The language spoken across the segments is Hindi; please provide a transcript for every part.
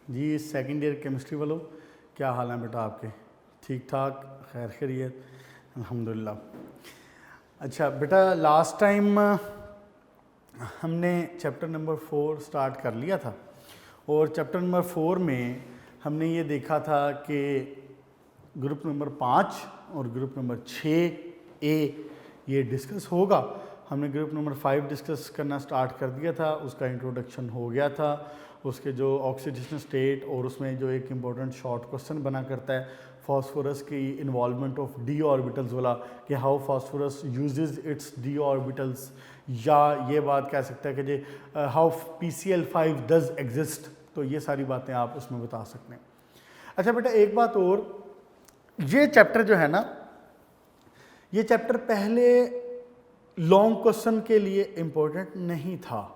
जी सेकंड ईयर केमिस्ट्री वालों, क्या हाल है बेटा आपके? ठीक ठाक, खैर खैरियत, अल्हम्दुलिल्लाह। अच्छा बेटा, लास्ट टाइम हमने चैप्टर नंबर 4 स्टार्ट कर लिया था और चैप्टर नंबर 4 में हमने ये देखा था कि ग्रुप नंबर 5 और ग्रुप नंबर 6A ये डिस्कस होगा। हमने ग्रुप नंबर 5 डिस्कस करना स्टार्ट कर दिया था, उसका इंट्रोडक्शन हो गया था, उसके जो ऑक्सीडेशन स्टेट और उसमें जो एक इम्पॉर्टेंट शॉर्ट क्वेश्चन बना करता है फास्फोरस की इन्वॉल्वमेंट ऑफ डी ऑर्बिटल्स वाला, कि how phosphorus uses it's D orbitals, या ये बात कह सकता है कि जी हाउ PCl5 डज एग्जिस्ट। तो ये सारी बातें आप उसमें बता सकते हैं। अच्छा बेटा, एक बात और, ये चैप्टर जो है ना, ये चैप्टर पहले लॉन्ग क्वेश्चन के लिए इम्पोर्टेंट नहीं था।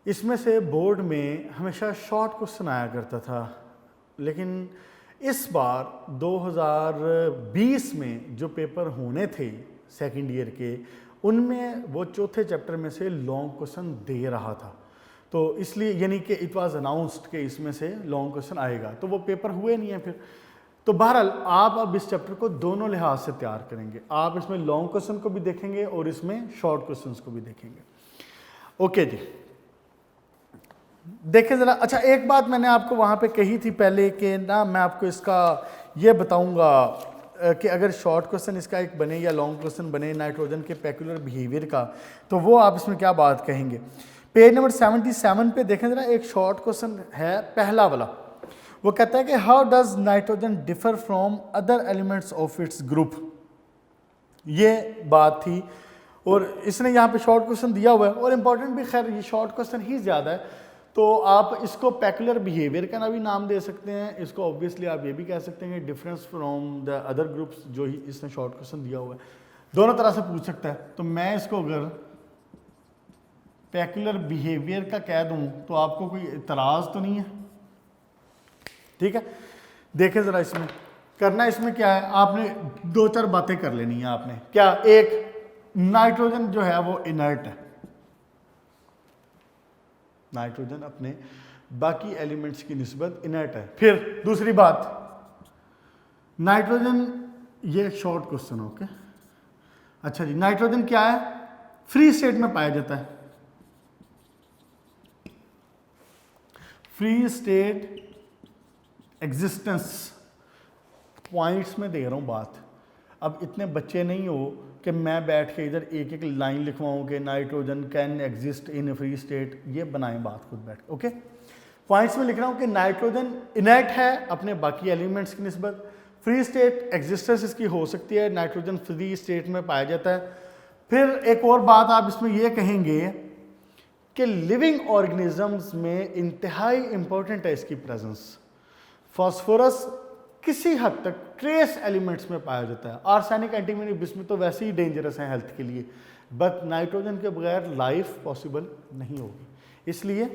इसमें से बोर्ड में हमेशा शॉर्ट क्वेश्चन आया करता था, लेकिन इस बार 2020 में जो पेपर होने थे सेकंड ईयर के, उनमें वो चौथे चैप्टर में से लॉन्ग क्वेश्चन दे रहा था। तो इसलिए यानी कि इट वाज अनाउंस्ड कि इसमें से लॉन्ग क्वेश्चन आएगा, तो वो पेपर हुए नहीं है फिर। तो बहरहाल आप अब इस चैप्टर को दोनों लिहाज से तैयार करेंगे, आप इसमें लॉन्ग क्वेश्चन को भी देखेंगे और इसमें शॉर्ट क्वेश्चंस को भी देखेंगे। ओके जी, देखें ज़रा। अच्छा, एक बात मैंने आपको वहाँ पे कही थी पहले कि ना, मैं आपको इसका ये बताऊँगा कि अगर शॉर्ट क्वेश्चन इसका एक बने या लॉन्ग क्वेश्चन बने नाइट्रोजन के पेक्युलर बिहेवियर का, तो वो आप इसमें क्या बात कहेंगे। पेज नंबर 77 पे देखें ज़रा, एक शॉर्ट क्वेश्चन है पहला वाला। वो कहता है कि how does nitrogen differ from other elements of its group. ये बात थी और इसने यहाँ पे शॉर्ट क्वेश्चन दिया हुआ है और इम्पॉर्टेंट भी, खैर ये शॉर्ट क्वेश्चन ही ज़्यादा है, तो आप इसको पेक्युलर बिहेवियर का ना भी नाम दे सकते हैं, इसको ऑब्वियसली आप ये भी कह सकते हैं कि difference from the other groups, जो ही इसने शॉर्ट क्वेश्चन दिया हुआ है, दोनों तरह से पूछ सकता है। तो मैं इसको अगर पेक्युलर बिहेवियर का कह दूं तो आपको कोई इतराज़ तो नहीं है? ठीक है, देखें ज़रा, इसमें करना इसमें क्या है, आपने दो चार बातें कर लेनी है आपने। क्या? एक, नाइट्रोजन जो है वो इनर्ट है, नाइट्रोजन अपने बाकी एलिमेंट्स की निस्बत इनर्ट है। फिर दूसरी बात, नाइट्रोजन, ये एक शॉर्ट क्वेश्चन, ओके। अच्छा जी, नाइट्रोजन क्या है? फ्री स्टेट में पाया जाता है, फ्री स्टेट एग्जिस्टेंस। पॉइंट्स में दे रहा हूँ बात। अब इतने बच्चे नहीं हो कि मैं बैठ के इधर एक एक लाइन लिखवाऊँ कि nitrogen can exist in free state, ये बनाएं बात खुद बैठ के, ओके। पॉइंट्स में लिख रहा हूँ कि नाइट्रोजन इनर्ट है अपने बाकी एलिमेंट्स की निस्बत, फ्री स्टेट एग्जिस्टेंस इसकी हो सकती है, नाइट्रोजन फ्री स्टेट में पाया जाता है। फिर एक और बात आप इसमें यह कहेंगे कि लिविंग ऑर्गेनिजम्स में इंतहाई इंपॉर्टेंट है इसकी प्रेजेंस। फास्फोरस किसी हद तक ट्रेस एलिमेंट्स में पाया जाता है, आर्सेनिक, एंटीमनी, बिस्मुथ तो वैसे ही डेंजरस हैं हेल्थ के लिए, बट नाइट्रोजन के बगैर लाइफ पॉसिबल नहीं होगी। इसलिए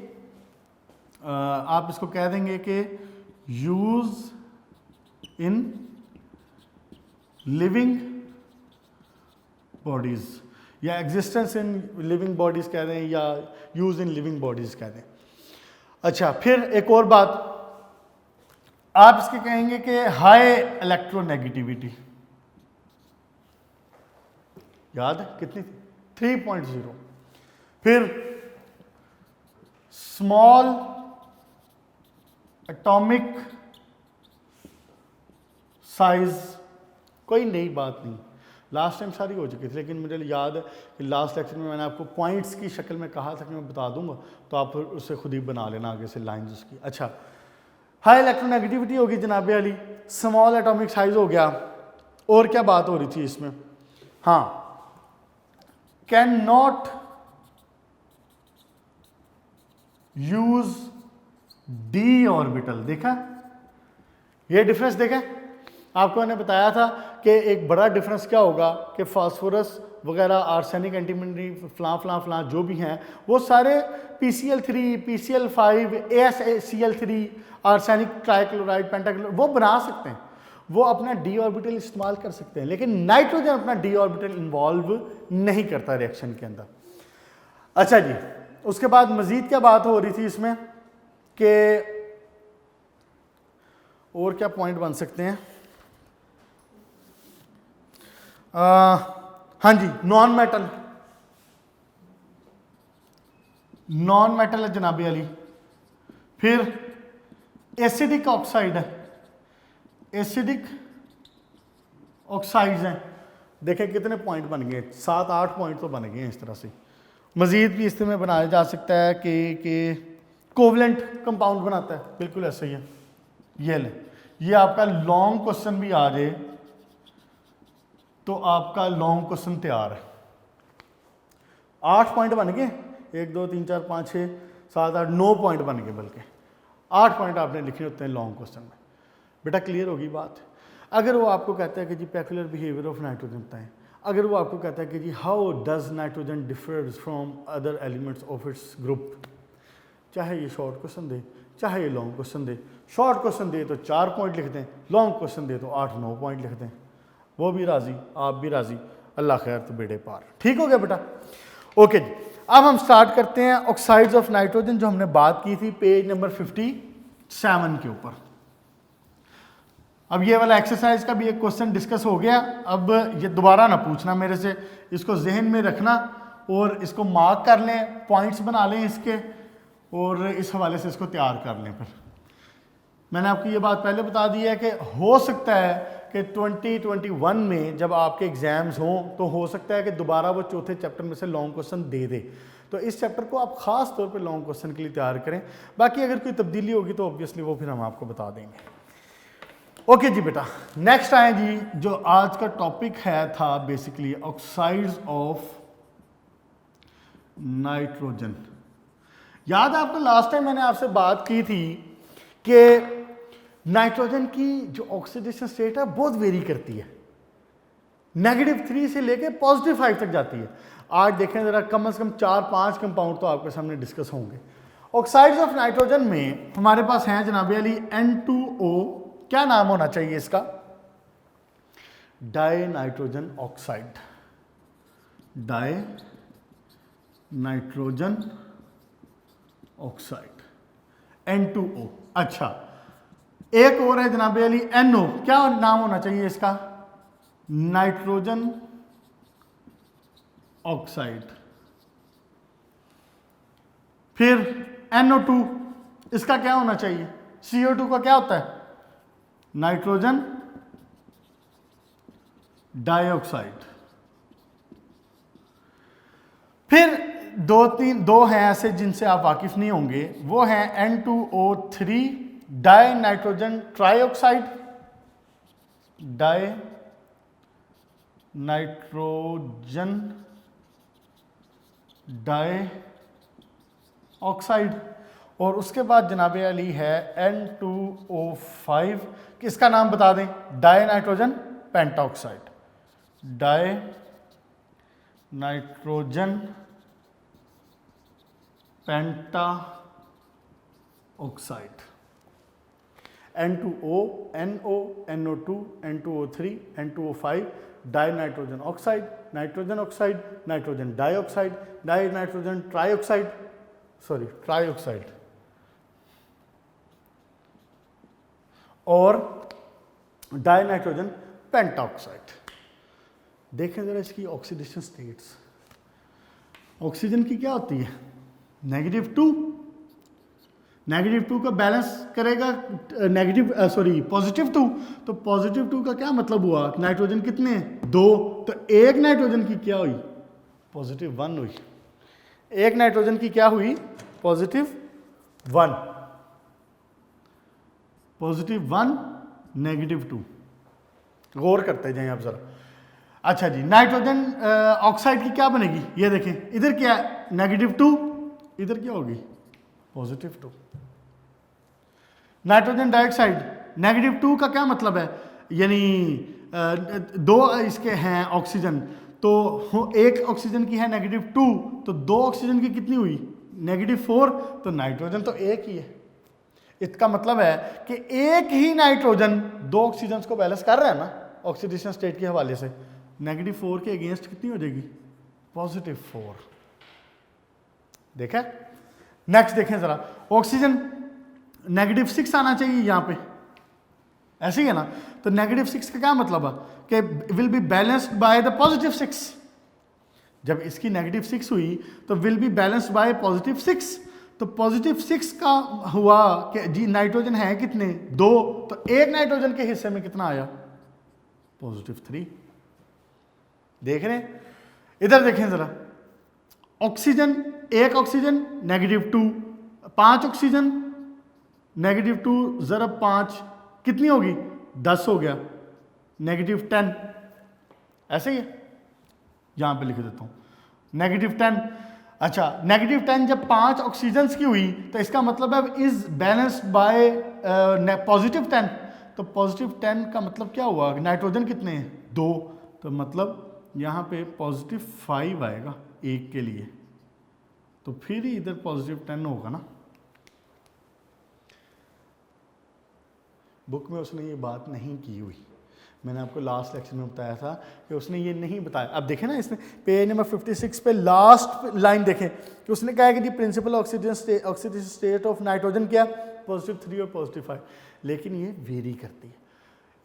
आप इसको कह देंगे कि यूज इन लिविंग बॉडीज, या एग्जिस्टेंस इन लिविंग बॉडीज कह दें, या यूज इन लिविंग बॉडीज कह दें। अच्छा, फिर एक और बात आप इसके कहेंगे कि हाई इलेक्ट्रोनेगेटिविटी, याद है कितनी थी? 3.0। फिर स्मॉल एटॉमिक साइज, कोई नई बात नहीं, लास्ट टाइम सारी हो चुकी थी, लेकिन मुझे याद है कि लास्ट लेक्चर में मैंने आपको पॉइंट्स की शक्ल में कहा था कि मैं बता दूंगा, तो आप उससे खुद ही बना लेना आगे से लाइंस उसकी। अच्छा, हाई इलेक्ट्रोनेगेटिविटी होगी जनाबे वाली, स्मॉल एटॉमिक साइज हो गया, और क्या बात हो रही थी इसमें? हाँ, can not use D orbital. देखा ये डिफरेंस? देखा आपको मैंने बताया था कि एक बड़ा डिफरेंस क्या होगा कि फास्फोरस वगैरह, आर्सेनिक, एंटीमनी, फलां जो भी हैं, वो सारे PCl3, PCl5, AsCl3, arsenic trichloride, pentachloride वो बना सकते हैं, वो अपना डी ऑर्बिटल इस्तेमाल कर सकते हैं, लेकिन नाइट्रोजन अपना डी ऑर्बिटल इन्वॉल्व नहीं करता रिएक्शन के अंदर। अच्छा जी, उसके बाद मजीद क्या बात हो रही थी इसमें कि और क्या पॉइंट बन सकते हैं? हाँ जी, नॉन मेटल, नॉन मेटल है जनाबे अली। फिर एसिडिक ऑक्साइड है, एसिडिक ऑक्साइड्स हैं। देखें कितने पॉइंट बन गए, 7-8 पॉइंट तो बन गए हैं इस तरह से। मजीद भी इसमें बनाया जा सकता है कि कोवलेंट कंपाउंड बनाता है, बिल्कुल ऐसा ही है। ये ले, ये आपका लॉन्ग क्वेश्चन भी आ जाए तो आपका लॉन्ग क्वेश्चन तैयार है। 8 पॉइंट बन गए, 1 2 3 4 5 6 7 8 9 पॉइंट बन गए, बल्कि 8 पॉइंट आपने लिखे होते हैं लॉन्ग क्वेश्चन में। बेटा क्लियर होगी बात? अगर वो आपको कहता है कि जी पेक्युलर बिहेवियर ऑफ नाइट्रोजन बताएं, अगर वो आपको कहता है कि जी how does nitrogen differs from other elements of its group, चाहे ये शॉर्ट क्वेश्चन दे चाहे ये लॉन्ग क्वेश्चन दे, शॉर्ट क्वेश्चन दे तो 4 पॉइंट लिख दें, लॉन्ग क्वेश्चन दे तो 8-9 पॉइंट लिख दें, वो भी राजी आप भी राजी, अल्लाह खैर तो बेड़े पार। ठीक हो गया बेटा? ओके जी, अब हम स्टार्ट करते हैं ऑक्साइड्स ऑफ नाइट्रोजन जो हमने बात की थी पेज नंबर 57 के ऊपर। अब ये वाला एक्सरसाइज का भी एक क्वेश्चन डिस्कस हो गया। अब ये दोबारा ना पूछना मेरे से, इसको जहन में रखना और इसको मार्क कर लें, पॉइंट्स बना लें इसके, और इस हवाले से इसको तैयार कर लें। फिर मैंने आपको ये बात पहले बता दी है कि हो सकता है कि 2021 में जब आपके एग्जाम्स हों तो हो सकता है कि दोबारा वो चौथे चैप्टर में से लॉन्ग क्वेश्चन दे दे, तो इस चैप्टर को आप खास तौर पे लॉन्ग क्वेश्चन के लिए तैयार करें। बाकी अगर कोई तब्दीली होगी तो ऑब्वियसली वो फिर हम आपको बता देंगे। ओके जी बेटा, नेक्स्ट आए जी, जो आज का टॉपिक है था बेसिकली ऑक्साइड्स ऑफ नाइट्रोजन। याद है आपको लास्ट टाइम मैंने आपसे बात की थी कि नाइट्रोजन की जो ऑक्सीडेशन स्टेट है बहुत वेरी करती है, -3 से लेके +5 तक जाती है। आज देखें जरा, कम से कम 4-5 कंपाउंड तो आपके सामने डिस्कस होंगे। ऑक्साइड्स ऑफ नाइट्रोजन में हमारे पास हैं जनाब अली N2O, क्या नाम होना चाहिए इसका? Die nitrogen oxide, die nitrogen oxide N2O। अच्छा, एक और है जनाब अली NO, क्या नाम होना चाहिए इसका? Nitrogen oxide. फिर NO2, इसका क्या होना चाहिए? CO2 का क्या होता है? Nitrogen dioxide. फिर दो हैं ऐसे जिनसे आप वाकिफ नहीं होंगे, वो हैं N2O3 di nitrogen trioxide, di nitrogen डाई ऑक्साइड। और उसके बाद जनाब अली है N2O5, किसका नाम बता दें? Die nitrogen pentoxide, die nitrogen पेंटा oxide. N2O, NO, NO2, N2O3, N2O5, die nitrogen oxide, nitrogen oxide, nitrogen dioxide, die nitrogen trioxide, sorry trioxide, और डाई नाइट्रोजन पेंटाऑक्साइड। देखें जरा इसकी ऑक्सीडेशन स्टेट्स। ऑक्सीजन की क्या होती है? -2, -2 का बैलेंस करेगा +2, तो +2 का क्या मतलब हुआ? नाइट्रोजन कितने हैं? 2, तो एक नाइट्रोजन की क्या हुई? +1 हुई। एक नाइट्रोजन की क्या हुई? +1, +1, -2। गौर करते जाएं आप जरा। अच्छा जी, नाइट्रोजन ऑक्साइड की क्या बनेगी? ये देखें, इधर क्या है? -2, इधर क्या होगी? +2। नाइट्रोजन डाइऑक्साइड, -2 का क्या मतलब है? यानी 2 इसके हैं ऑक्सीजन, तो एक ऑक्सीजन की है -2, तो 2 ऑक्सीजन की कितनी हुई? -4, तो नाइट्रोजन तो एक ही है। इसका मतलब है कि एक ही नाइट्रोजन 2 ऑक्सीजन को बैलेंस कर रहा है ना ऑक्सीडेशन स्टेट के हवाले से। -4 के अगेंस्ट कितनी हो जाएगी? +4। देखा? नेक्स्ट देखें जरा, ऑक्सीजन -6 आना चाहिए यहाँ पे, ऐसे ही है ना। तो -6 का क्या मतलब है कि will be balanced by the +6। जब इसकी -6 हुई तो विल बी बैलेंस्ड बाय +6। तो +6 का हुआ कि जी नाइट्रोजन है कितने, 2, तो एक नाइट्रोजन के हिस्से में कितना आया, +3। देख रहे हैं, इधर देखें जरा, ऑक्सीजन, एक ऑक्सीजन -2, 5 ऑक्सीजन -2 ज़रब 5 कितनी होगी, 10 हो गया, -10। ऐसे ही है, यहां पे लिख देता हूं -10। अच्छा, -10 जब 5 ऑक्सीजन की हुई तो इसका मतलब है इज बैलेंस्ड बाय +10। तो +10 का मतलब क्या हुआ, नाइट्रोजन कितने हैं, 2, तो मतलब यहाँ पे +5 आएगा एक के लिए, तो फिर ही इधर +10 होगा ना। बुक में उसने ये बात नहीं की हुई, मैंने आपको लास्ट लेक्चर में बताया था कि उसने ये नहीं बताया। अब देखें ना, इसने पेज नंबर 56 पे लास्ट लाइन देखें कि उसने कहा है कि the principal oxidation state of nitrogen क्या, +3 और +5, लेकिन ये वेरी करती है।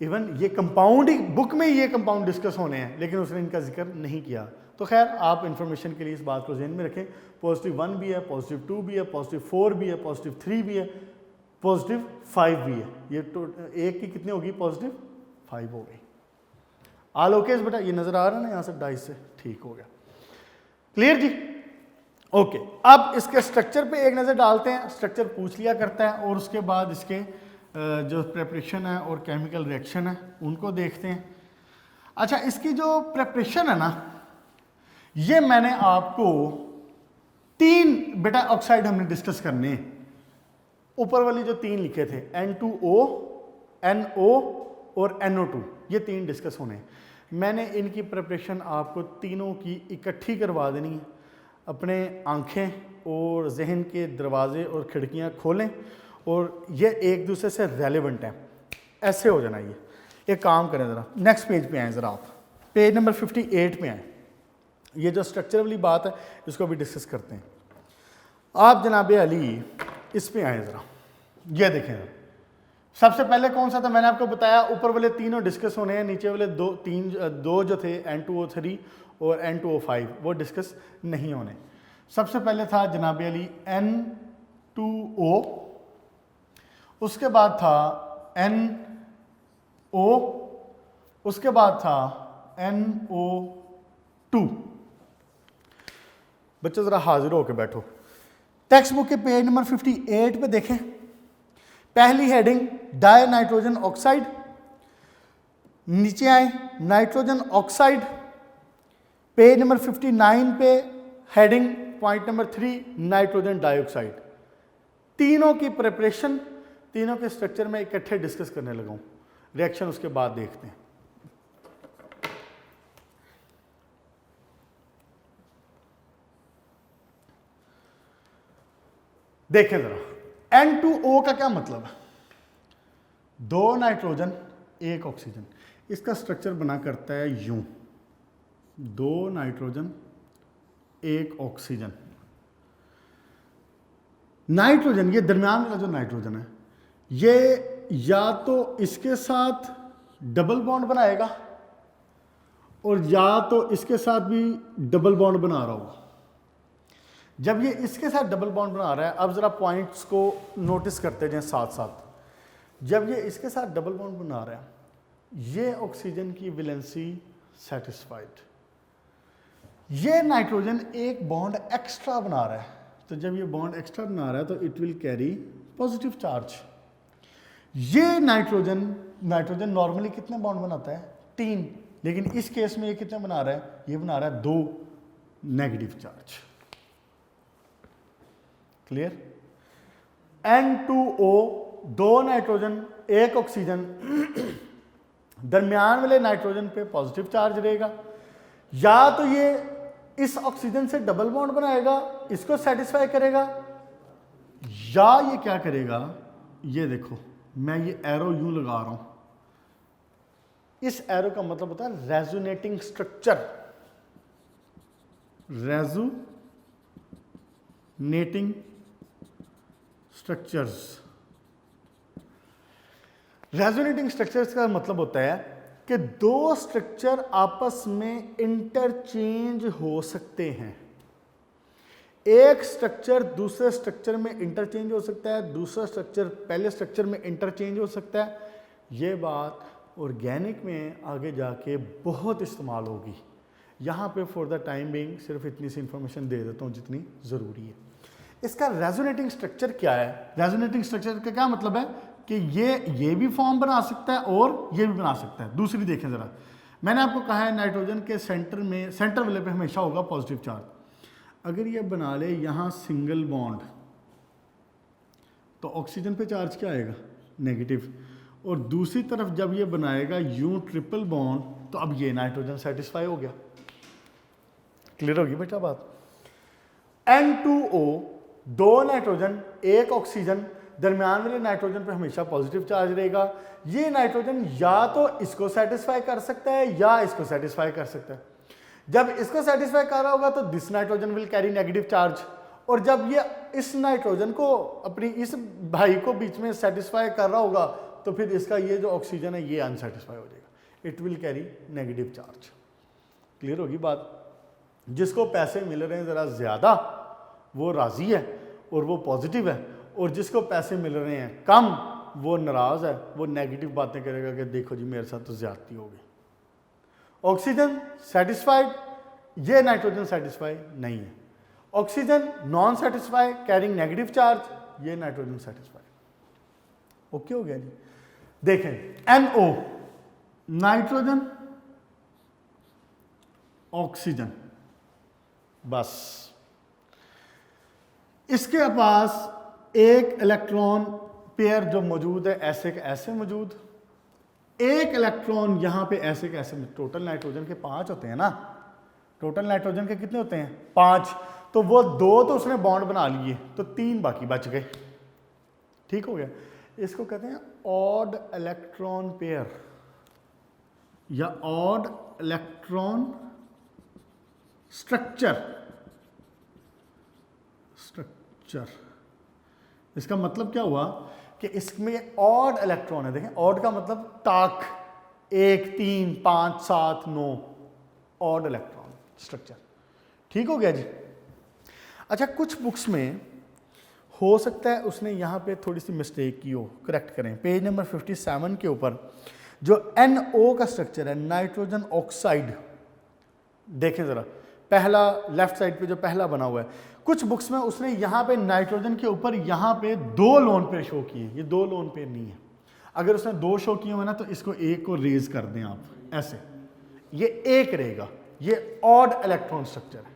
इवन ये कंपाउंड ही, बुक में ये कंपाउंड डिस्कस होने हैं, लेकिन उसने इनका जिक्र नहीं किया। तो खैर, आप इंफॉर्मेशन के लिए इस बात को ध्यान में रखें, +1 भी है, +2 भी है, +4 भी है, +3 भी है, +5 भी है। ये तो एक की कितनी होगी, +5 हो गई। ऑल ओके बेटा, ये नजर आ रहा है ना यहाँ से डाइस से, ठीक हो गया, क्लियर जी, ओके। अब इसके स्ट्रक्चर पे एक नज़र डालते हैं, स्ट्रक्चर पूछ लिया करता है, और उसके बाद इसके जो प्रेपरेशन है और केमिकल रिएक्शन है उनको देखते हैं। अच्छा, इसकी जो प्रेपरेशन है ना, ये मैंने आपको 3 बेटा ऑक्साइड हमने डिस्कस करने हैं, ऊपर वाली जो 3 लिखे थे, N2O, NO और NO2, ये 3 डिस्कस होने हैं। मैंने इनकी प्रिपरेशन आपको तीनों की इकट्ठी करवा देनी है। अपने आंखें और जहन के दरवाजे और खिड़कियां खोलें, और ये एक दूसरे से रेलेवेंट हैं, ऐसे हो जाना। ये एक काम करें, ज़रा नेक्स्ट पेज पे आएँ, ज़रा आप पेज नंबर 58 पे आएँ। ये जो स्ट्रक्चर वाली बात है इसको भी डिस्कस करते हैं। आप जनाब अली इस पे आए ज़रा, ये देखें। सबसे पहले कौन सा था, मैंने आपको बताया ऊपर वाले तीनों डिस्कस होने हैं, नीचे वाले दो जो थे N2O3 और N2O5 वो डिस्कस नहीं होने। सबसे पहले था जनाब अली N2O, उसके बाद था NO, उसके बाद था NO2। बच्चों ज़रा हाजिर होकर बैठो, टेक्स्ट बुक के पेज नंबर 58 पे देखें। पहली हेडिंग डाई नाइट्रोजन ऑक्साइड, नीचे आए नाइट्रोजन ऑक्साइड। पेज नंबर 59 पे heading point number 3 nitrogen dioxide. तीनों की प्रिपरेशन, तीनों के स्ट्रक्चर में इकट्ठे डिस्कस करने लगा हूं, रिएक्शन उसके बाद देखते हैं। देखें जरा, N2O का क्या मतलब है, 2 नाइट्रोजन 1 ऑक्सीजन। इसका स्ट्रक्चर बना करता है यूं, 2 नाइट्रोजन 1 ऑक्सीजन। नाइट्रोजन, ये दरमियान वाला जो नाइट्रोजन है, ये या तो इसके साथ डबल बॉन्ड बनाएगा और या तो इसके साथ भी डबल बॉन्ड बना रहा होगा। जब ये इसके साथ डबल बॉन्ड बना रहा है, अब जरा पॉइंट्स को नोटिस करते जाएं साथ साथ। जब ये इसके साथ डबल बॉन्ड बना रहा है, ये ऑक्सीजन की वैलेंसी सेटिस्फाइड, ये नाइट्रोजन एक बॉन्ड एक्स्ट्रा बना रहा है। तो जब ये बॉन्ड एक्स्ट्रा बना रहा है तो it will carry positive charge. ये नाइट्रोजन नॉर्मली कितने बॉन्ड बनाता है, 3, लेकिन इस केस में ये कितने बना रहा है, ये बना रहा है 2 negative charge. Clear. N2O, 2 nitrogen 1 oxygen, दरमियान वाले नाइट्रोजन पे पॉजिटिव चार्ज रहेगा। या तो ये इस ऑक्सीजन से डबल बॉन्ड बनाएगा, इसको सेटिस्फाई करेगा, या ये क्या करेगा, ये देखो मैं ये एरो यूं लगा रहा हूं, इस एरो का मतलब होता है resonating structure, resonating structures. Resonating structures का मतलब होता है कि दो स्ट्रक्चर आपस में इंटरचेंज हो सकते हैं। एक स्ट्रक्चर दूसरे स्ट्रक्चर में इंटरचेंज हो सकता है, दूसरा स्ट्रक्चर पहले स्ट्रक्चर में इंटरचेंज हो सकता है। ये बात ऑर्गेनिक में आगे जाके बहुत इस्तेमाल होगी। यहाँ पे फॉर द टाइम बीइंग सिर्फ इतनी सी इंफॉर्मेशन दे देता हूँ जितनी ज़रूरी है। इसका रेजोनेटिंग स्ट्रक्चर क्या है? रेजोनेटिंग स्ट्रक्चर का क्या मतलब है कि ये भी फॉर्म बना सकता है और ये भी बना सकता है। दूसरी देखें ज़रा, मैंने आपको कहा है नाइट्रोजन के सेंटर में, सेंटर वाले पे हमेशा होगा पॉजिटिव चार्ज। अगर ये बना ले यहाँ सिंगल बॉन्ड, तो ऑक्सीजन पे चार्ज क्या आएगा? नेगेटिव। और दूसरी तरफ जब ये बनाएगा यूं ट्रिपल बॉन्ड, तो अब ये नाइट्रोजन सेटिस्फाई हो गया। क्लियर होगी बेटा बात? N2O, दो नाइट्रोजन एक ऑक्सीजन, दरमियान वाले नाइट्रोजन पे हमेशा पॉजिटिव चार्ज रहेगा। ये नाइट्रोजन या तो इसको सेटिस्फाई कर सकता है या इसको सेटिस्फाई कर सकता है। जब इसको सेटिस्फाई कर रहा होगा तो this nitrogen will carry negative charge, और जब ये इस नाइट्रोजन को अपनी इस भाई को बीच में सेटिस्फाई कर रहा होगा तो फिर इसका ये जो ऑक्सीजन है ये अनसेटिस्फाई हो जाएगा, it will carry negative charge. Clear होगी बात? जिसको पैसे मिल रहे हैं ज़रा ज़्यादा वो राज़ी है और वो पॉजिटिव है, और जिसको पैसे मिल रहे हैं कम वो नाराज़ है, वो नेगेटिव बातें करेगा कि देखो जी मेरे साथ तो ज़्यादती हो गई। ऑक्सीजन सेटिस्फाइड, ये नाइट्रोजन सेटिस्फाई नहीं है। Oxygen non satisfy carrying negative charge, ये नाइट्रोजन सेटिस्फाई। ओके हो गया जी? देखें NO, नाइट्रोजन ऑक्सीजन, बस इसके पास एक इलेक्ट्रॉन पेयर जो मौजूद है ऐसे के ऐसे मौजूद, एक इलेक्ट्रॉन यहां पे ऐसे के ऐसे। टोटल नाइट्रोजन के 5 होते हैं ना, टोटल नाइट्रोजन के कितने होते हैं? 5। तो वो 2 तो उसने बॉन्ड बना लिए, तो 3 बाकी बच गए। ठीक हो गया? इसको कहते हैं ऑड इलेक्ट्रॉन पेयर या ऑड इलेक्ट्रॉन स्ट्रक्चर। इसका मतलब क्या हुआ कि इसमें ऑड इलेक्ट्रॉन है। देखें ऑड का मतलब ताक, 1, 3, 5, 7, 9, ऑड इलेक्ट्रॉन स्ट्रक्चर। ठीक हो गया जी? अच्छा, कुछ बुक्स में हो सकता है उसने यहाँ पे थोड़ी सी मिस्टेक की हो, करेक्ट करें। पेज नंबर 57 के ऊपर जो NO का स्ट्रक्चर है, नाइट्रोजन ऑक्साइड, देखें ज़रा पहला लेफ्ट साइड पे जो पहला बना हुआ है, कुछ बुक्स में उसने यहाँ पे नाइट्रोजन के ऊपर यहाँ पे 2 लोन पेयर शो किए। ये 2 लोन पेयर नहीं है। अगर उसने 2 शो किए हुए ना तो इसको एक को रेज कर दें आप, ऐसे ये एक रहेगा। ये ऑड इलेक्ट्रॉन स्ट्रक्चर है।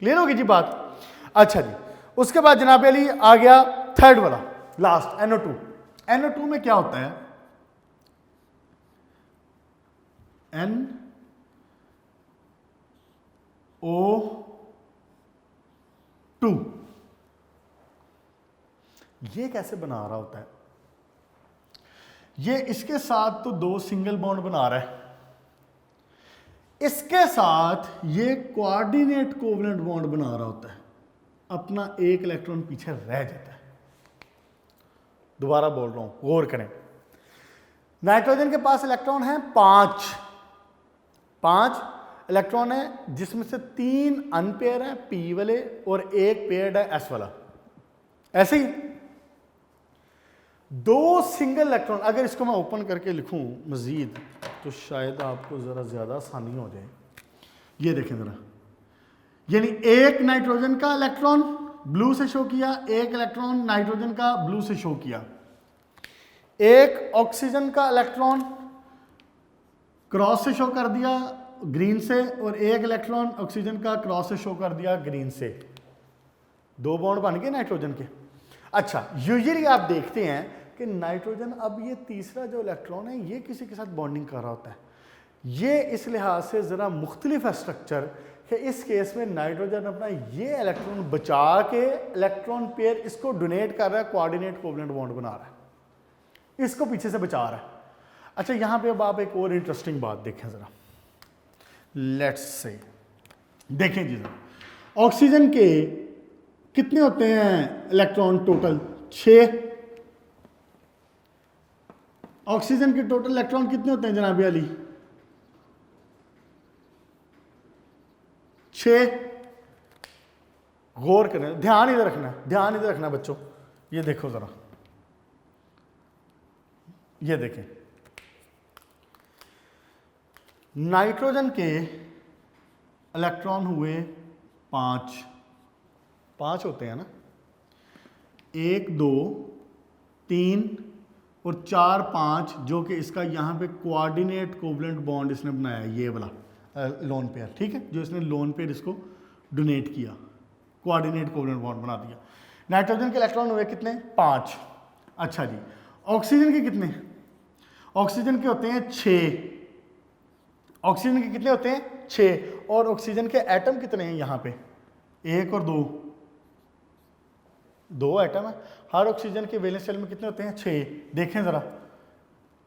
क्लियर होगी जी बात? अच्छा जी, उसके बाद जनाब अली आ गया थर्ड वाला, लास्ट NO2। NO2 में क्या होता है? NO2 ये कैसे बना रहा होता है? ये इसके साथ तो 2 सिंगल बॉन्ड बना रहा है, इसके साथ ये कोऑर्डिनेट कोवलेंट बॉन्ड बना रहा होता है, अपना एक इलेक्ट्रॉन पीछे रह जाता है। दोबारा बोल रहा हूं, गौर करें। नाइट्रोजन के पास इलेक्ट्रॉन है 5 इलेक्ट्रॉन है, जिसमें से 3 अनपेयर है P वाले और एक पेयर्ड है S वाला। ऐसे ही 2 सिंगल इलेक्ट्रॉन, अगर इसको मैं ओपन करके लिखूं मजीद तो शायद आपको जरा ज्यादा आसानी हो जाए। ये देखें जरा, यानी एक नाइट्रोजन का इलेक्ट्रॉन ब्लू से शो किया, एक इलेक्ट्रॉन नाइट्रोजन का ब्लू से शो किया, एक ऑक्सीजन का इलेक्ट्रॉन क्रॉस से शो कर दिया ग्रीन से, और एक इलेक्ट्रॉन ऑक्सीजन का क्रॉस से शो कर दिया ग्रीन से। 2 बॉन्ड बन गए नाइट्रोजन के। अच्छा, यूजुअली आप देखते हैं कि नाइट्रोजन अब ये तीसरा जो इलेक्ट्रॉन है ये किसी के साथ बॉन्डिंग कर रहा होता है। ये इस लिहाज से ज़रा मुख्तलिफ है स्ट्रक्चर कि इस केस में नाइट्रोजन अपना ये इलेक्ट्रॉन बचा के इलेक्ट्रॉन पेयर इसको डोनेट कर रहा है, कोऑर्डिनेट कोवलेंट बॉन्ड बना रहा है, इसको पीछे से बचा रहा है। अच्छा, यहाँ पे अब आप एक और इंटरेस्टिंग बात देखें ज़रा। लेट्स से देखें जी, ऑक्सीजन के कितने होते हैं इलेक्ट्रॉन टोटल? 6। ऑक्सीजन के टोटल इलेक्ट्रॉन कितने होते हैं जनाब अली? 6। गौर करें, ध्यान इधर रखना, ध्यान इधर रखना बच्चों। ये देखो जरा, ये देखें, नाइट्रोजन के इलेक्ट्रॉन हुए 5 होते हैं ना, 1 2 3 और 4 5, जो कि इसका यहाँ पे कोऑर्डिनेट कोवलेंट बॉन्ड इसने बनाया, ये वाला लोन पेयर, ठीक है, जो इसने लोन पेयर इसको डोनेट किया, कोऑर्डिनेट कोवलेंट बॉन्ड बना दिया। नाइट्रोजन के इलेक्ट्रॉन हुए कितने? 5। अच्छा जी, ऑक्सीजन के कितने? ऑक्सीजन के होते हैं 6। ऑक्सीजन के कितने होते हैं? 6। और ऑक्सीजन के एटम कितने हैं यहाँ पे? 1 और 2 एटम है। हर ऑक्सीजन के वैलेंस शेल में कितने होते हैं? 6। देखें ज़रा,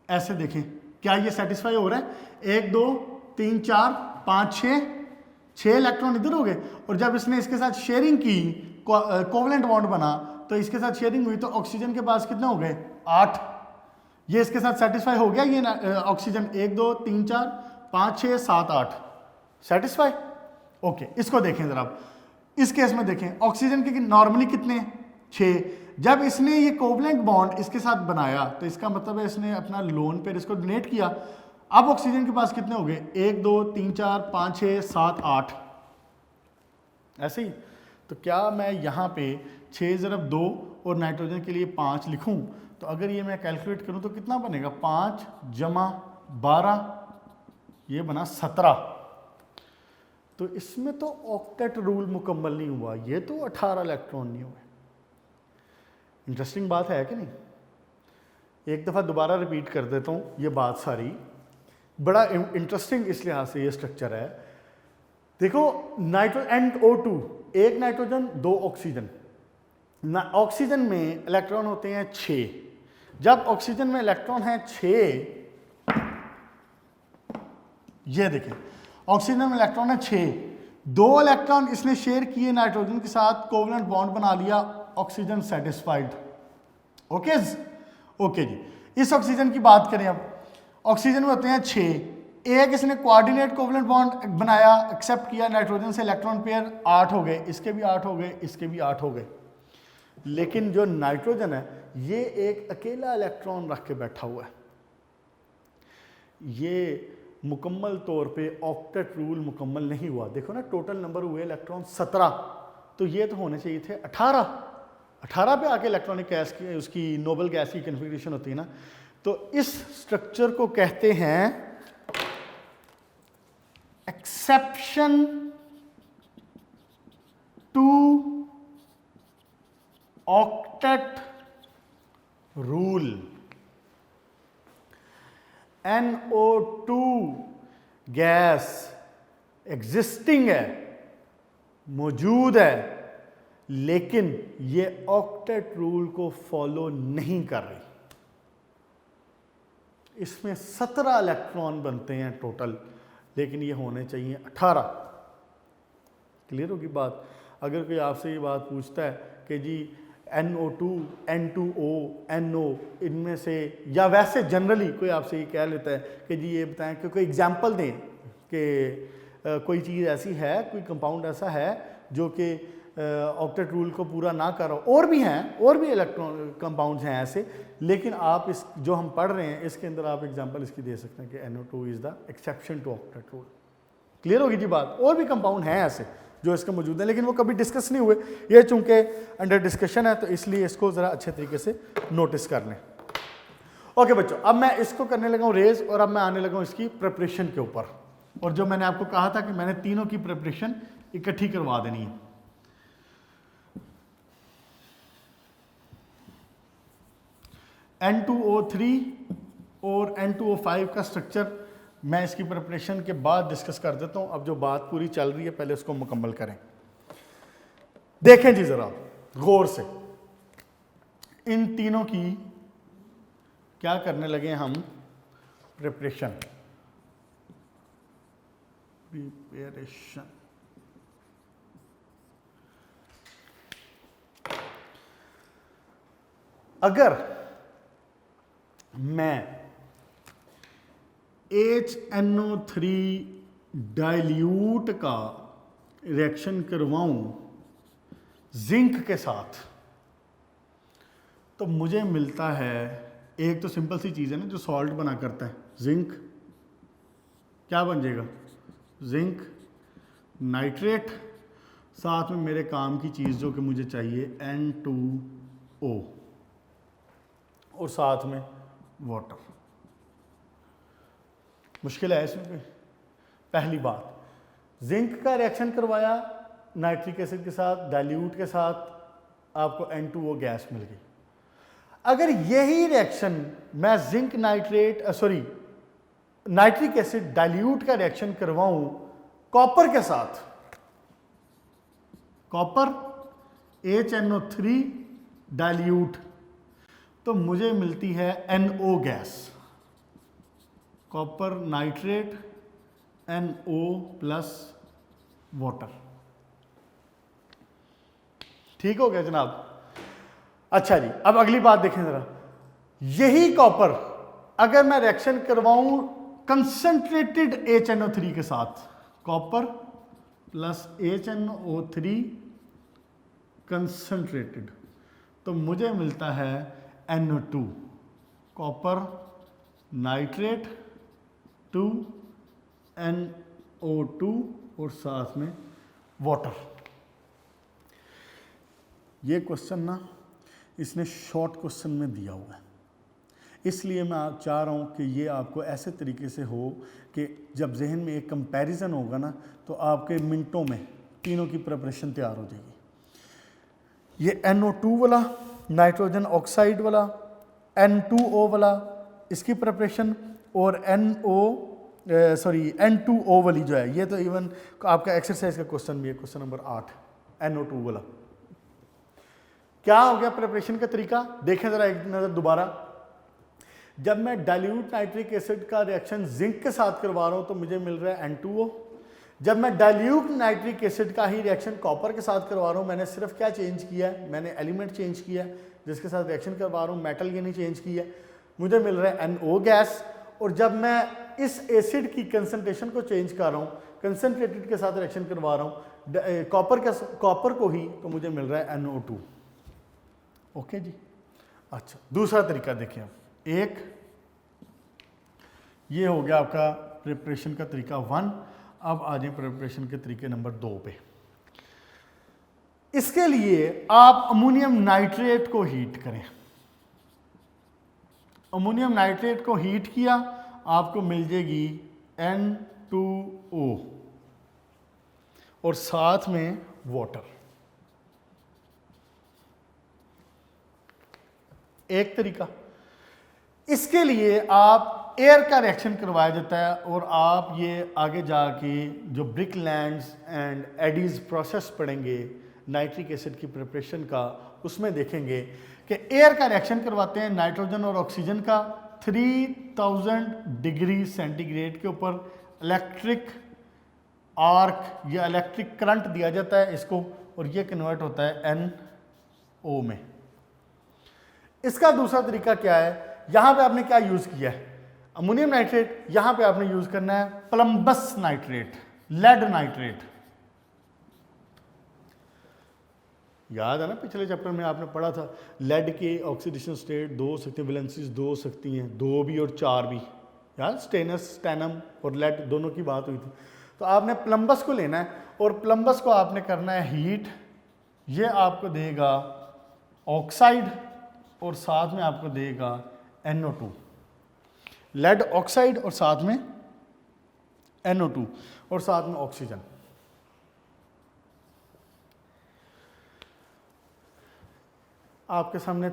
ऐसे देखें, क्या ये सेटिस्फाई हो रहा है? 1 2 3 4 5 6 इलेक्ट्रॉन इधर हो गए। और जब इसने इसके साथ शेयरिंग की, कोवलेंट बॉन्ड बना, तो इसके साथ शेयरिंग हुई, तो ऑक्सीजन के पास कितने हो गए? 8। ये इसके साथ सेटिस्फाई हो गया ये ऑक्सीजन? 1 2 3 4 5 6 7 8 सेटिस्फाई। ओके, इसको देखें जरा आप, इस केस में देखें, ऑक्सीजन के नॉर्मली कितने? 6। जब इसने ये कोवलेंट बॉन्ड इसके साथ बनाया, तो इसका मतलब है इसने अपना लोन पेयर इसको डोनेट किया। अब ऑक्सीजन के पास कितने हो गए? 1 2 3 4 5 6 7 8, ऐसे ही। तो क्या मैं यहाँ पे 6 ज़रब 2 और नाइट्रोजन के लिए 5 लिखूँ? तो अगर ये मैं कैलकुलेट करूँ तो कितना बनेगा? 5 जमा 12, ये बना 17। तो इसमें तो ऑक्टेट रूल मुकम्मल नहीं हुआ, ये तो 18 इलेक्ट्रॉन नहीं हुए। इंटरेस्टिंग बात है कि नहीं? एक दफ़ा दोबारा रिपीट कर देता हूँ ये बात सारी, बड़ा इंटरेस्टिंग इस लिहाज से ये स्ट्रक्चर है। देखो, NO2, 1 नाइट्रोजन 2 ऑक्सीजन। ऑक्सीजन में इलेक्ट्रॉन होते हैं 6। जब ऑक्सीजन में इलेक्ट्रॉन है 6, ये देखें, ऑक्सीजन में इलेक्ट्रॉन है 6, 2 इलेक्ट्रॉन इसने शेयर किए नाइट्रोजन के साथ, कोवलेंट बॉन्ड बना लिया, ऑक्सीजन सेटिस्फाइड। ओके जी, इस ऑक्सीजन की बात करें अब, ऑक्सीजन में होते हैं 6, एक इसने कोऑर्डिनेट कोवलेंट बॉन्ड बनाया, एक्सेप्ट किया नाइट्रोजन से इलेक्ट्रॉन पेयर, 8 हो गए, इसके भी 8 हो गए, इसके भी 8 हो गए। लेकिन जो नाइट्रोजन है, ये एक अकेला इलेक्ट्रॉन रख के बैठा हुआ है। ये मुकम्मल तौर पे ऑक्टेट रूल मुकम्मल नहीं हुआ। देखो ना, टोटल नंबर हुए इलेक्ट्रॉन 17, तो ये तो होने चाहिए थे 18 पे आके इलेक्ट्रॉनिक गैस की, उसकी नोबल गैस की कन्फिग्रेशन होती है ना। तो इस स्ट्रक्चर को कहते हैं exception to octet rule. NO2 gas existing है, मौजूद है, लेकिन ये ऑक्टेट रूल को फॉलो नहीं कर रही। इसमें 17 इलेक्ट्रॉन बनते हैं टोटल, लेकिन ये होने चाहिए 18। क्लियर होगी बात? अगर कोई आपसे ये बात पूछता है कि जी NO2, N2O, NO, इनमें से, या वैसे जनरली कोई आपसे ये कह लेता है कि जी ये बताएं कि कोई एग्जांपल दें कि कोई चीज़ ऐसी है, कोई कंपाउंड ऐसा है जो कि ऑक्टेट रूल को पूरा ना करो। और भी हैं, और भी इलेक्ट्रॉन कंपाउंड्स हैं ऐसे, लेकिन आप इस जो हम पढ़ रहे हैं इसके अंदर आप एग्जांपल इसकी दे सकते हैं कि NO2 is the exception to octet rule. Clear होगी जी बात? और भी कंपाउंड हैं ऐसे जो इसके मौजूद है, लेकिन वो कभी डिस्कस नहीं हुए। ये चूंकि अंडर डिस्कशन है, तो इसलिए इसको ज़रा अच्छे तरीके से नोटिस कर लें। ओके बच्चों, अब मैं इसको करने लगा हूँ रेज, और अब मैं आने लगा हूँ इसकी प्रिपरेशन के ऊपर। और जो मैंने आपको कहा था कि मैंने तीनों की प्रिपरेशन इकट्ठी करवा देनी है। N2O3 और N2O5 का स्ट्रक्चर मैं इसकी प्रिपरेशन के बाद डिस्कस कर देता हूं। अब जो बात पूरी चल रही है, पहले उसको मुकम्मल करें। देखें जी जरा गौर से, इन तीनों की क्या करने लगे हम? प्रिपरेशन। अगर मैं HNO3 डाइल्यूट का रिएक्शन करवाऊं जिंक के साथ, तो मुझे मिलता है, एक तो सिंपल सी चीज़ है ना जो सॉल्ट बना करता है, जिंक क्या बन जाएगा, जिंक नाइट्रेट, साथ में मेरे काम की चीज़ जो कि मुझे चाहिए N2O, और साथ में वाटर। मुश्किल है इसमें कोई? पहली बात, जिंक का रिएक्शन करवाया नाइट्रिक एसिड के साथ, डाइल्यूट के साथ, आपको N2O गैस मिल गई। अगर यही रिएक्शन मैं जिंक नाइट्रिक एसिड डाइल्यूट का रिएक्शन करवाऊं कॉपर के साथ, कॉपर HNO3 डाइल्यूट, तो मुझे मिलती है NO gas, copper nitrate NO plus water. ठीक हो गया जनाब? अच्छा जी, अब अगली बात देखें जरा, यही कॉपर अगर मैं रिएक्शन करवाऊं कंसंट्रेटेड HNO3 के साथ, कॉपर प्लस HNO3 कंसंट्रेटेड, तो मुझे मिलता है NO2, कॉपर नाइट्रेट 2 NO2 और साथ में वाटर। ये क्वेश्चन ना इसने शॉर्ट क्वेश्चन में दिया हुआ है, इसलिए मैं चाह रहा हूँ कि ये आपको ऐसे तरीके से हो कि जब जहन में एक कंपैरिजन होगा ना तो आपके मिनटों में तीनों की प्रिपरेशन तैयार हो जाएगी। ये NO2 वाला, नाइट्रोजन ऑक्साइड वाला, N2O वाला, इसकी प्रिपरेशन, और N2O वाली जो है, ये तो इवन आपका एक्सरसाइज का क्वेश्चन भी है, क्वेश्चन नंबर 8, NO2 वाला। क्या हो गया प्रिपरेशन का तरीका? देखें जरा एक नज़र दोबारा। जब मैं डाइल्यूट नाइट्रिक एसिड का रिएक्शन जिंक के साथ करवा रहा हूं तो मुझे मिल रहा है N2O। जब मैं डाइल्यूट नाइट्रिक एसिड का ही रिएक्शन कॉपर के साथ करवा रहा हूं, मैंने सिर्फ क्या चेंज किया है, मैंने एलिमेंट चेंज किया है, जिसके साथ रिएक्शन करवा रहा हूं मेटल ये नहीं चेंज किया है, मुझे मिल रहा है NO गैस। और जब मैं इस एसिड की कंसनट्रेशन को चेंज कर रहा हूँ, कंसनट्रेटेड के साथ रिएक्शन करवा रहा हूँ कॉपर को ही, तो मुझे मिल रहा है NO2। ओके जी। अच्छा, दूसरा तरीका देखिए आप, एक ये हो गया आपका प्रिपरेशन का तरीका 1। अब आ जाए प्रिपरेशन के तरीके नंबर 2 पे। इसके लिए आप अमोनियम नाइट्रेट को हीट करें। अमोनियम नाइट्रेट को हीट किया, आपको मिल जाएगी N2O और साथ में वाटर। एक तरीका। इसके लिए आप एयर का रिएक्शन करवाया जाता है और आप ये आगे जाके जो ब्रिकलैंड्स एंड एडीज प्रोसेस पढ़ेंगे नाइट्रिक एसिड की प्रिपरेशन का, उसमें देखेंगे कि एयर का रिएक्शन करवाते हैं नाइट्रोजन और ऑक्सीजन का 3000 डिग्री सेंटीग्रेड के ऊपर। इलेक्ट्रिक आर्क या इलेक्ट्रिक करंट दिया जाता है इसको, और ये कन्वर्ट होता है NO में। इसका दूसरा तरीका क्या है, यहां पे आपने क्या यूज किया है, अमोनियम नाइट्रेट, यहां पे आपने यूज करना है प्लम्बस नाइट्रेट, लेड नाइट्रेट। याद है ना पिछले चैप्टर में आपने पढ़ा था लेड के ऑक्सीडेशन स्टेट 2 हो सकती है, वैलेंसीज 2 हो सकती हैं, 2 भी और 4 भी, यार स्टेनस स्टेनम और लेड दोनों की बात हुई थी। तो आपने प्लम्बस को लेना है और प्लम्बस को आपने करना है हीट, ये आपको देगा ऑक्साइड और साथ में आपको देगा NO2, लेड ऑक्साइड और साथ में NO2 और साथ में ऑक्सीजन। आपके सामने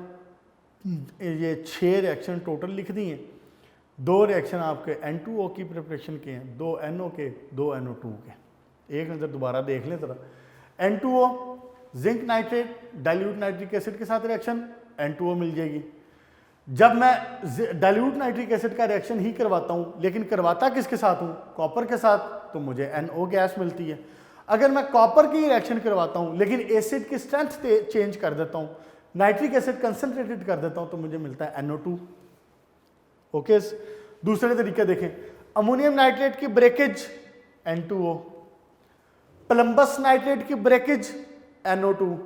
ये 6 रिएक्शन टोटल लिख दी हैं। 2 रिएक्शन आपके N2O की प्रिपरेशन के हैं, 2 NO के, 2 NO2 के। एक नज़र दोबारा देख लें जरा। N2O zinc nitrate dilute nitric acid के साथ रिएक्शन, N2O मिल जाएगी। जब मैं डाइल्यूट नाइट्रिक एसिड का रिएक्शन ही करवाता हूं, लेकिन करवाता किसके साथ हूं, कॉपर के साथ, तो मुझे NO गैस मिलती है। अगर मैं कॉपर की रिएक्शन करवाता हूं लेकिन एसिड की स्ट्रेंथ चेंज कर देता हूं, नाइट्रिक एसिड कंसंट्रेटेड कर देता हूं, तो मुझे मिलता है NO2। ओके, दूसरे तरीके देखें, अमोनियम नाइट्रेट की ब्रेकेज N2O, प्लम्बस नाइट्रेट की ब्रेकेज NO2,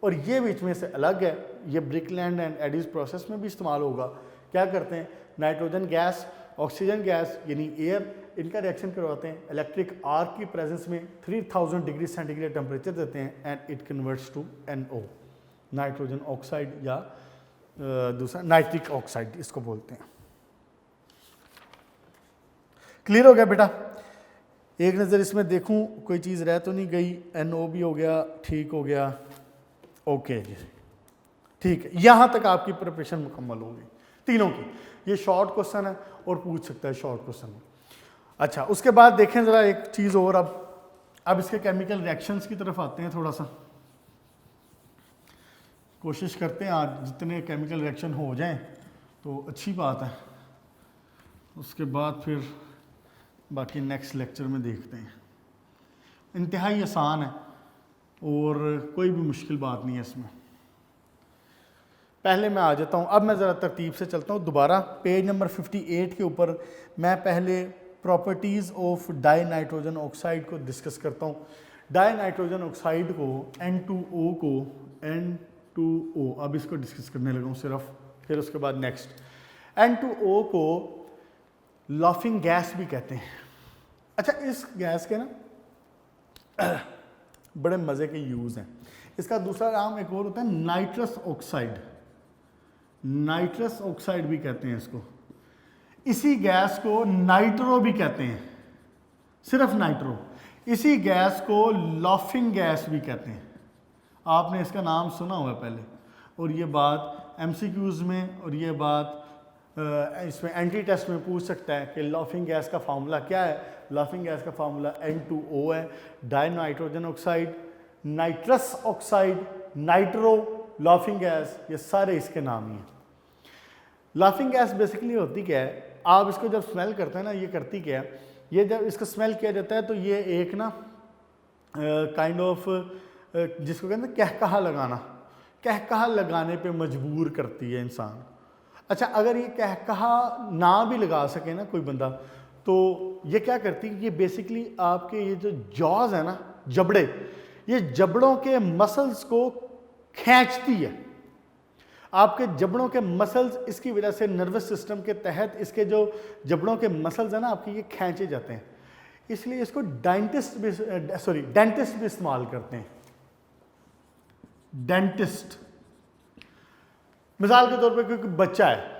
और ये बीच में से अलग है, ये ब्रिकलैंड एंड एडिस प्रोसेस में भी इस्तेमाल होगा। क्या करते हैं, नाइट्रोजन गैस ऑक्सीजन गैस यानी एयर, इनका रिएक्शन करवाते हैं, इलेक्ट्रिक आर्क की प्रेजेंस में 3000 डिग्री सेंटीग्रेड टेम्परेचर देते हैं and it converts to NO, nitrogen oxide या दूसरा नाइट्रिक ऑक्साइड इसको बोलते हैं। क्लियर हो गया बेटा? एक नज़र इसमें देखूं कोई चीज़ रह तो नहीं गई, NO भी हो गया, ठीक हो गया, ओके जी ठीक है। यहाँ तक आपकी प्रिपरेशन मुकम्मल हो गई तीनों की। ये शॉर्ट क्वेश्चन है और पूछ सकता है शॉर्ट क्वेश्चन। अच्छा, उसके बाद देखें ज़रा एक चीज़ और, अब इसके केमिकल रिएक्शंस की तरफ आते हैं। थोड़ा सा कोशिश करते हैं आज जितने केमिकल रिएक्शन हो जाएं तो अच्छी बात है, उसके बाद फिर बाकी नेक्स्ट लेक्चर में देखते हैं। इंतहाई आसान है और कोई भी मुश्किल बात नहीं है इसमें। पहले मैं आ जाता हूँ, अब मैं ज़रा तरतीब से चलता हूँ दोबारा पेज नंबर 58 के ऊपर। मैं पहले properties of die nitrogen oxide को डिस्कस करता हूँ। डाई नाइट्रोजन ऑक्साइड को N2O अब इसको डिस्कस करने लगा हूँ सिर्फ, फिर उसके बाद नेक्स्ट। N2O को लाफिंग गैस भी कहते हैं। अच्छा, इस गैस के ना बड़े मज़े के यूज़ हैं। इसका दूसरा नाम एक और होता है नाइट्रस ऑक्साइड, नाइट्रस ऑक्साइड भी कहते हैं इसको। इसी गैस को नाइट्रो भी कहते हैं, सिर्फ नाइट्रो। इसी गैस को लाफिंग गैस भी कहते हैं। आपने इसका नाम सुना हुआ पहले, और ये बात MCQs में और ये बात इसमें एंटी टेस्ट में पूछ सकता है कि लाफिंग गैस का फार्मूला क्या है। लाफिंग गैस का फार्मूला N2O है, die nitrogen oxide, nitrous oxide, nitro, laughing gas, ये सारे इसके नाम ही हैं। लाफिंग गैस बेसिकली होती क्या है, आप इसको जब स्मेल करते हैं ना, ये करती क्या है, ये जब इसको स्मेल किया जाता है तो ये एक ना काइंड ऑफ जिसको कहते हैं कहकहा लगाना, कहकहा लगाने पे मजबूर करती है इंसान। अच्छा, अगर ये कहकहा ना भी लगा सके ना कोई बंदा, तो ये क्या करती है, ये बेसिकली आपके ये जो जॉज है ना, जबड़े, ये जबड़ों के मसल्स को खींचती है। आपके जबड़ों के मसल्स, इसकी वजह से नर्वस सिस्टम के तहत इसके जो जबड़ों के मसल्स हैं ना आपके, ये खींचे जाते हैं। इसलिए इसको डेंटिस्ट भी इस्तेमाल करते हैं। डेंटिस्ट, मिसाल के तौर पे कोई बच्चा है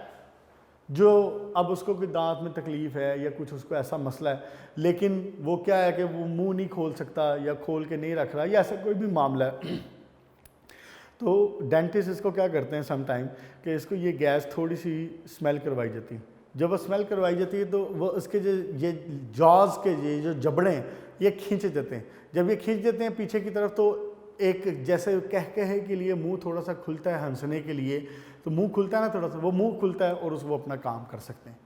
जो अब उसको कोई दांत में तकलीफ है या कुछ उसको ऐसा मसला है, लेकिन वो क्या है कि वो मुंह नहीं खोल सकता या खोल के नहीं रख रहा या ऐसा कोई भी मामला है, तो डेंटिस्ट इसको क्या करते हैं सम टाइम कि इसको ये गैस थोड़ी सी स्मेल करवाई जाती है। जब वो स्मेल करवाई जाती है तो वो उसके जो ये जॉज के ये जो जबड़े हैं ये खींचे जाते हैं। जब ये खींच देते हैं पीछे की तरफ तो एक जैसे कहे के लिए मुंह थोड़ा सा खुलता है हंसने के लिए, तो मुंह खुलता है ना थोड़ा सा, वो मुंह खुलता है और वो अपना काम कर सकते हैं।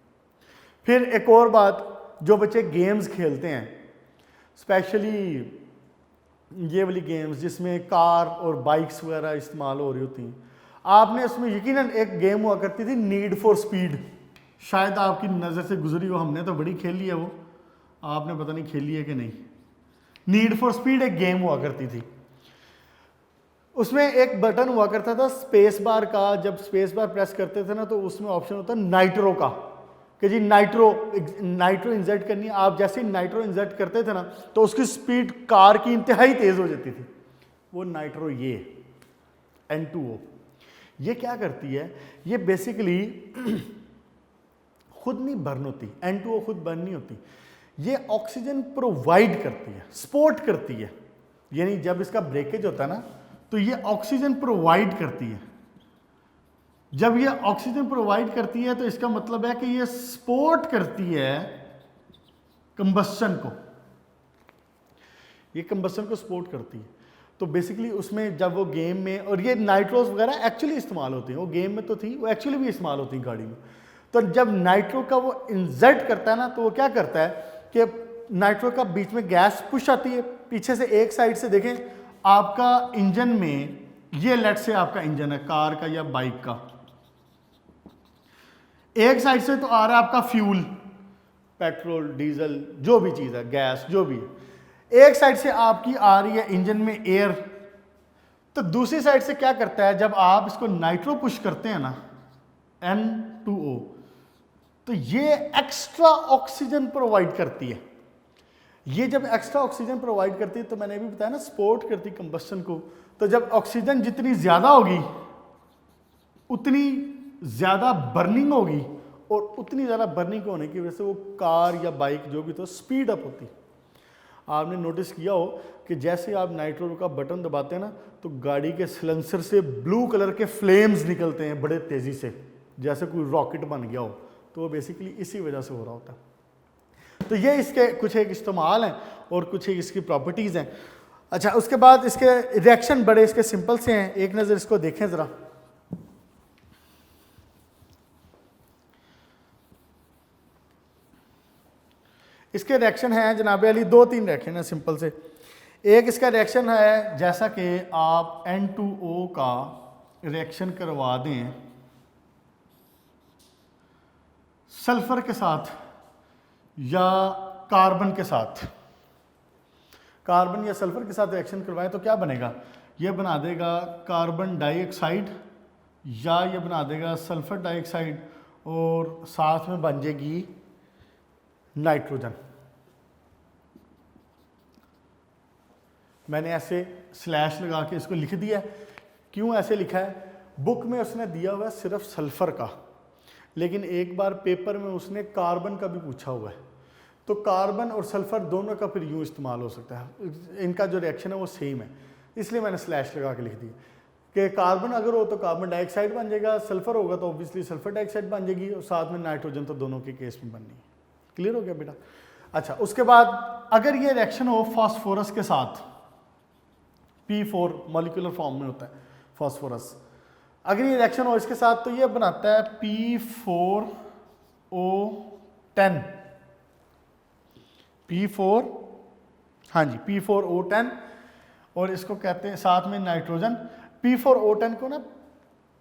फिर एक और बात, जो बच्चे गेम्स खेलते हैं, स्पेशली ये वाली गेम्स जिसमें कार और बाइक्स वगैरह इस्तेमाल हो रही होती हैं, आपने उसमें यकीनन एक गेम हुआ करती थी नीड फॉर स्पीड, शायद आपकी नज़र से गुजरी हो, हमने तो बड़ी खेली है वो, आपने पता नहीं खेली है कि नहीं। नीड फॉर स्पीड एक गेम हुआ करती थी, उसमें एक बटन हुआ करता था स्पेस बार का, जब स्पेस बार प्रेस करते थे ना तो उसमें ऑप्शन होता नाइट्रो का, कि जी नाइट्रो इंजर्ट करनी है। आप जैसे ही नाइट्रो इंजर्ट करते थे ना तो उसकी स्पीड कार की इंतहाई तेज हो जाती थी। वो नाइट्रो, ये N2O, ये क्या करती है, ये बेसिकली खुद नहीं बर्न होती, N2O खुद बर्न नहीं होती, ये ऑक्सीजन प्रोवाइड करती है, सपोर्ट करती है। यानी जब इसका ब्रेकेज होता है ना तो ये ऑक्सीजन प्रोवाइड करती है। जब ये ऑक्सीजन प्रोवाइड करती है तो इसका मतलब है कि ये सपोर्ट करती है कंबस्शन को, ये कंबस्शन को सपोर्ट करती है। तो बेसिकली उसमें जब वो गेम में, और ये नाइट्रोस वगैरह एक्चुअली इस्तेमाल होती हैं, वो गेम में तो थी, वो एक्चुअली भी इस्तेमाल होती है गाड़ी में। तो जब नाइट्रो का वो इंजर्ट करता है ना तो वो क्या करता है कि नाइट्रो का बीच में गैस पुश आती है पीछे से, एक साइड से देखें आपका इंजन में, ये लेट से आपका इंजन है कार का या बाइक का, एक साइड से तो आ रहा है आपका फ्यूल, पेट्रोल, डीजल, जो भी चीज़ है, गैस, जो भी है, एक साइड से आपकी आ रही है इंजन में एयर, तो दूसरी साइड से क्या करता है, जब आप इसको नाइट्रो पुश करते हैं ना, N2O, तो ये एक्स्ट्रा ऑक्सीजन प्रोवाइड करती है। ये जब एक्स्ट्रा ऑक्सीजन प्रोवाइड करती है, तो मैंने भी बताया ना, सपोर्ट करती कंबस्टन को। तो जब ऑक्सीजन जितनी ज़्यादा होगी उतनी ज़्यादा बर्निंग होगी, और उतनी ज़्यादा बर्निंग होने की वजह से वो कार या बाइक जो भी तो स्पीड अप होती। आपने नोटिस किया हो कि जैसे आप नाइट्रो का बटन दबाते हैं ना, तो गाड़ी के सिलेंसर से ब्लू कलर के फ्लेम्स निकलते हैं बड़े तेज़ी से, जैसे कोई रॉकेट बन गया हो। तो वो बेसिकली इसी वजह से हो रहा होता है। तो ये इसके कुछ एक इस्तेमाल हैं और कुछ एक इसकी प्रॉपर्टीज़ हैं। अच्छा, उसके बाद इसके रिएक्शन बड़े इसके सिंपल से हैं, एक नज़र इसको देखें ज़रा। इसके रिएक्शन हैं जनाब अली, 2-3 रिएक्शन हैं सिंपल से। एक इसका रिएक्शन है जैसा कि आप N2O का रिएक्शन करवा दें सल्फर के साथ या कार्बन के साथ, कार्बन या सल्फर के साथ रिएक्शन करवाएं तो क्या बनेगा, ये बना देगा कार्बन डाइऑक्साइड या ये बना देगा सल्फर डाइऑक्साइड, और साथ में बन जाएगी नाइट्रोजन। मैंने ऐसे स्लैश लगा के इसको लिख दिया। क्यों ऐसे लिखा है, बुक में उसने दिया हुआ है सिर्फ सल्फर का, लेकिन एक बार पेपर में उसने कार्बन का भी पूछा हुआ है, तो कार्बन और सल्फर दोनों का फिर यूँ इस्तेमाल हो सकता है, इनका जो रिएक्शन है वो सेम है, इसलिए मैंने स्लैश लगा के लिख दिया कि कार्बन अगर हो तो कार्बन डाइऑक्साइड बन जाएगा, सल्फर होगा तो ऑब्वियसली सल्फर डाइऑक्साइड बन जाएगी, और साथ में नाइट्रोजन तो दोनों के केस में बननी है। क्लियर हो गया बेटा? अच्छा, उसके बाद अगर ये रिएक्शन हो फास्फोरस के साथ, P4 मॉलिक्यूलर फॉर्म में होता है फास्फोरस, अगर ये रिएक्शन हो इसके साथ तो ये बनाता है P4O10, P4, हाँ जी, P4O10, और इसको कहते हैं साथ में नाइट्रोजन। P4O10 को ना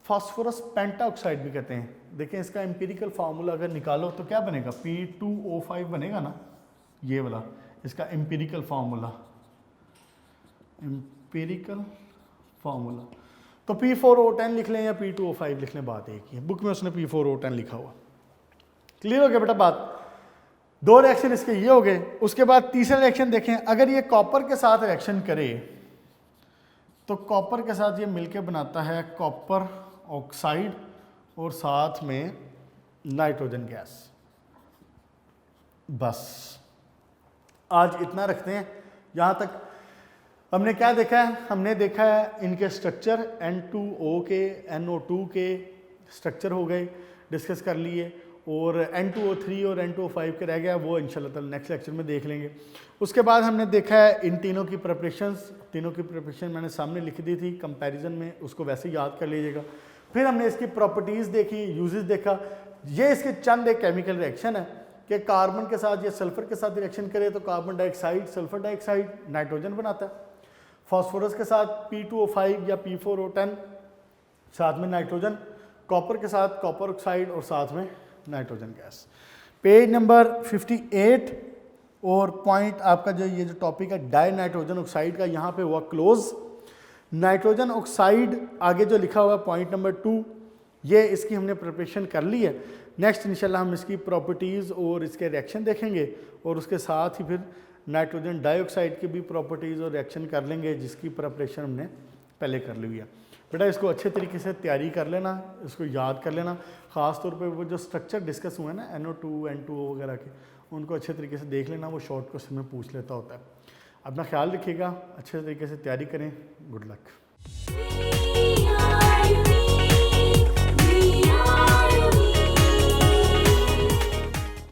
फास्फोरस पेंटाऑक्साइड भी कहते हैं। देखें इसका एम्पिरिकल फार्मूला अगर निकालो तो क्या बनेगा, P2O5 बनेगा ना, ये वाला इसका एम्पिरिकल फार्मूला, एम्पिरिकल फार्मूला। तो P4O10 लिख लें या P2O5 लिख लें, बात एक ही है, बुक में उसने P4O10 लिखा हुआ। क्लियर हो गया बेटा बात? 2 रिएक्शन इसके ये हो गए। उसके बाद तीसरा रिएक्शन देखें, अगर ये कॉपर के साथ रिएक्शन करे तो कॉपर के साथ ये मिलके बनाता है कॉपर ऑक्साइड और साथ में नाइट्रोजन गैस। बस आज इतना रखते हैं। यहाँ तक हमने क्या देखा है, हमने देखा है इनके स्ट्रक्चर, N2O के, NO2 के स्ट्रक्चर हो गए, डिस्कस कर लिए, और N2O3 और N2O5 के रह गया, वो इंशाल्लाह ताला नेक्स्ट लेक्चर में देख लेंगे। उसके बाद हमने देखा है इन तीनों की प्रिपरेशंस, तीनों की प्रिपरेशन मैंने सामने लिख दी थी कंपैरिजन में, उसको वैसे याद कर लीजिएगा। फिर हमने इसकी प्रॉपर्टीज़ देखी, यूजेस देखा। ये इसके चंद एक केमिकल रिएक्शन है कि कार्बन के साथ या सल्फर के साथ रिएक्शन करे तो carbon dioxide, sulphur dioxide, nitrogen बनाता है। फास्फोरस के साथ P2O5 या P4O10, साथ में नाइट्रोजन। कॉपर के साथ कॉपर ऑक्साइड और साथ में नाइट्रोजन गैस। पेज नंबर 58 और पॉइंट आपका जो ये जो टॉपिक है डाई नाइट्रोजन ऑक्साइड का, यहाँ पे हुआ क्लोज। नाइट्रोजन ऑक्साइड आगे जो लिखा हुआ है पॉइंट नंबर 2, ये इसकी हमने प्रिपरेशन कर ली है। नेक्स्ट इंशाल्लाह हम इसकी प्रॉपर्टीज़ और इसके रिएक्शन देखेंगे, और उसके साथ ही फिर नाइट्रोजन डाइऑक्साइड की भी प्रॉपर्टीज़ और रिएक्शन कर लेंगे, जिसकी प्रिपरेशन हमने पहले कर ली हुई है। बेटा इसको अच्छे तरीके से तैयारी कर लेना, इसको याद कर लेना। ख़ास तौर पे वो जो स्ट्रक्चर डिस्कस हुए ना NO2, N2O वगैरह के, उनको अच्छे तरीके से देख लेना, वो शॉर्ट क्वेश्चन में पूछ लेता होता है। अपना ख्याल रखिएगा, अच्छे तरीके से तैयारी करें। Good luck.